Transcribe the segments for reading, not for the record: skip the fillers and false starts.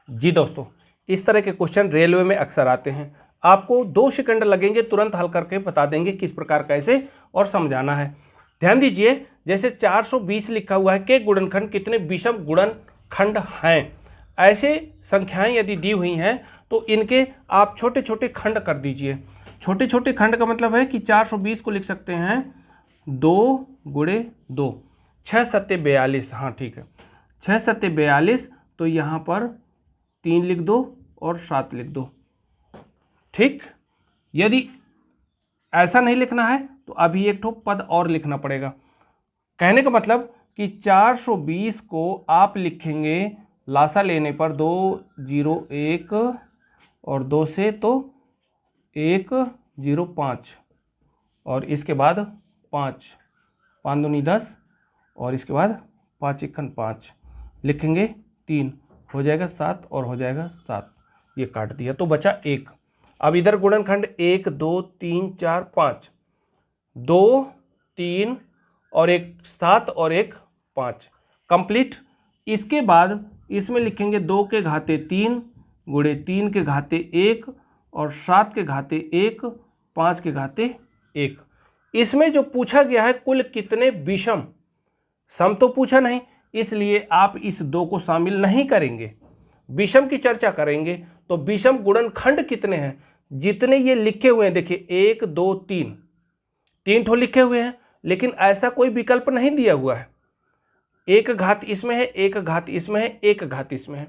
जी दोस्तों, इस तरह के क्वेश्चन रेलवे में अक्सर आते हैं। आपको 2 सेकंड लगेंगे, तुरंत हल करके बता देंगे किस प्रकार कैसे और समझाना है। ध्यान दीजिए, जैसे 420 लिखा हुआ है के गुणनखंड कितने विषम गुणनखंड हैं। ऐसे संख्याएं यदि दी हुई हैं तो इनके आप छोटे छोटे खंड कर दीजिए। छोटे छोटे खंड का मतलब है कि 420 को लिख सकते हैं 2 गुणे 2, 6 सत्ते 42। हाँ ठीक है, 6 सत्ते 42, तो यहाँ पर 3 लिख दो और 7 लिख दो। ठीक, यदि ऐसा नहीं लिखना है तो अभी एक ठो पद और लिखना पड़ेगा। कहने का मतलब कि 420 को आप लिखेंगे लासा लेने पर 2 0 1 और 2 से तो 1 0 5, और इसके बाद 5 5 दूनी 10, और इसके बाद 5 1 5 लिखेंगे 3, हो जाएगा 7 और हो जाएगा 7, ये काट दिया तो बचा 1। अब इधर गुणनखंड 1 2 3 4 5, 2 3 और 1 7 और 1 5 कंप्लीट। इसके बाद इसमें लिखेंगे 2 के घाते 3 गुणे 3 के घाते 1 और 7 के घाते 1, 5 के घाते 1। इसमें जो पूछा गया है कुल कितने विषम, सम तो पूछा नहीं, इसलिए आप इस 2 को शामिल नहीं करेंगे, विषम की चर्चा करेंगे। तो विषम गुणनखंड कितने हैं, जितने ये लिखे हुए हैं, देखिए 1 2 3, 3 ठो लिखे हुए हैं, लेकिन ऐसा कोई विकल्प नहीं दिया हुआ है। एक घात इसमें है, एक घात इसमें है, एक घात इसमें है।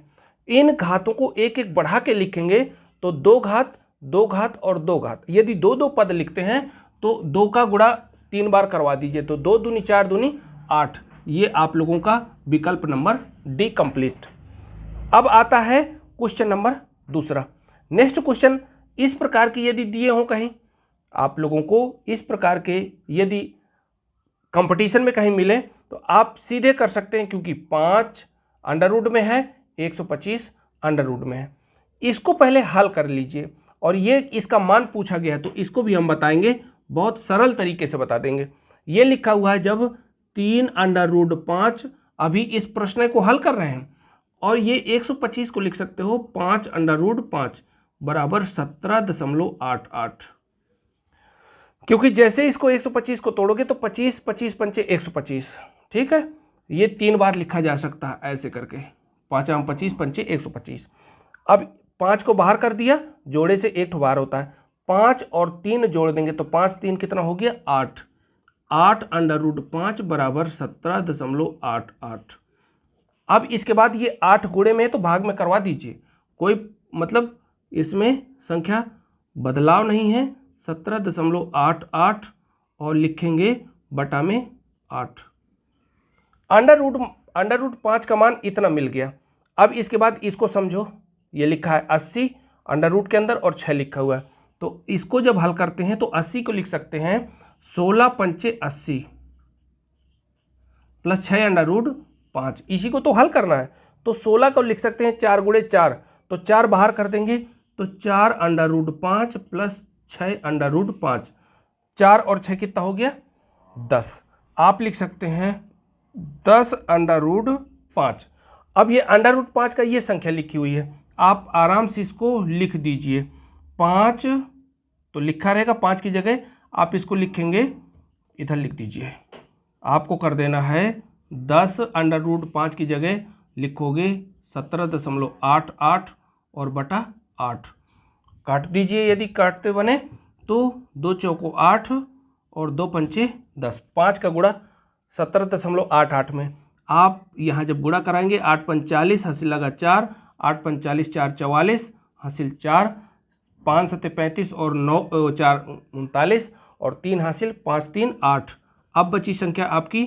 इन घातों को एक एक बढ़ा के लिखेंगे तो 2 घात 2 घात और 2 घात। यदि 2 2 पद लिखते हैं तो 2 का गुणा 3 बार करवा दीजिए, तो 2 दूनी 4 दूनी 8। ये आप लोगों का विकल्प नंबर डी कंप्लीट। अब आता है क्वेश्चन नंबर दूसरा। नेक्स्ट क्वेश्चन इस प्रकार की यदि दिए हों कहीं, आप लोगों को इस प्रकार के यदि कंपटीशन में कहीं मिले तो आप सीधे कर सकते हैं, क्योंकि 5 अंडर रूट में है, 125 अंडर रूट में है। इसको पहले हल कर लीजिए, और ये इसका मान पूछा गया है तो इसको भी हम बताएंगे, बहुत सरल तरीके से बता देंगे। ये लिखा हुआ है जब 3 अंडर रूट 5, अभी इस प्रश्न को हल कर रहे हैं, और ये 125 को लिख सकते हो 5 अंडर रूट 5 बराबर 17.88, क्योंकि जैसे इसको 125 को तोड़ोगे तो 25 25 पंचे 125। ठीक है, ये 3 बार लिखा जा सकता है ऐसे करके, 5 25 पंचे 125। अब 5 को बाहर कर दिया, जोड़े से एक बार होता है, 5 और 3 जोड़ देंगे तो 5 3 कितना हो गया 8, 8 अंडर रूट 5 बराबर 17.88। अब इसके बाद ये 8 गुणे में है तो भाग में करवा दीजिए, कोई मतलब इसमें संख्या बदलाव नहीं है, 17.88 और लिखेंगे बटा में 8। अंडर रूट 5 का मान इतना मिल गया। अब इसके बाद इसको समझो, ये लिखा है 80 अंडर रूट के अंदर और 6 लिखा हुआ है, तो इसको जब हल करते हैं तो 80 को लिख सकते हैं 16 पंचे 80 प्लस 6 अंडर रूट 5, इसी को तो हल करना है। तो 16 को लिख सकते हैं 4 गुणे 4, तो 4 बाहर कर देंगे तो 4 under root 5 plus 6 under root 5, 4 और 6 कितना हो गया 10। आप लिख सकते हैं 10 अंडर रूट 5। अब ये अंडर रूट 5 का ये संख्या लिखी हुई है, आप आराम से इसको लिख दीजिए। 5 तो लिखा रहेगा, 5 की जगह आप इसको लिखेंगे, इधर लिख दीजिए, आपको कर देना है 10 अंडर रूट 5 की जगह लिखोगे 17.88 और बटा 8। काट दीजिए, यदि काटते बने तो 2 चौको 8 और 2 पंचे 10, 5 का गुणा 17.88 में। आप यहाँ जब गुणा कराएंगे 8 पंच 40, हासिल लगा 4, 8 पंच 40 4 44, हासिल 4, 5 सत्ते 35 और 9 4 39 और 3 हासिल, 5 3 8। अब बची संख्या आपकी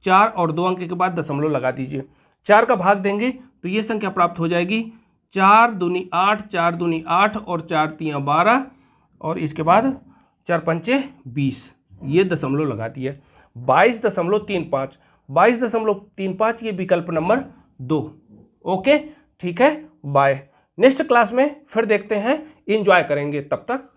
4 और 2 अंक के बाद दशमलव लगा दीजिए, 4 का भाग देंगे तो ये संख्या प्राप्त हो जाएगी 4 दूनी 8, 4 दूनी 8 और 4 तियाँ 12, और इसके बाद 4 पंचे 20, ये दशमलव लगा दिए 22.35, 22.35 ये विकल्प नंबर 2। ओके ठीक है, बाय। नेक्स्ट क्लास में फिर देखते हैं, एंजॉय करेंगे, तब तक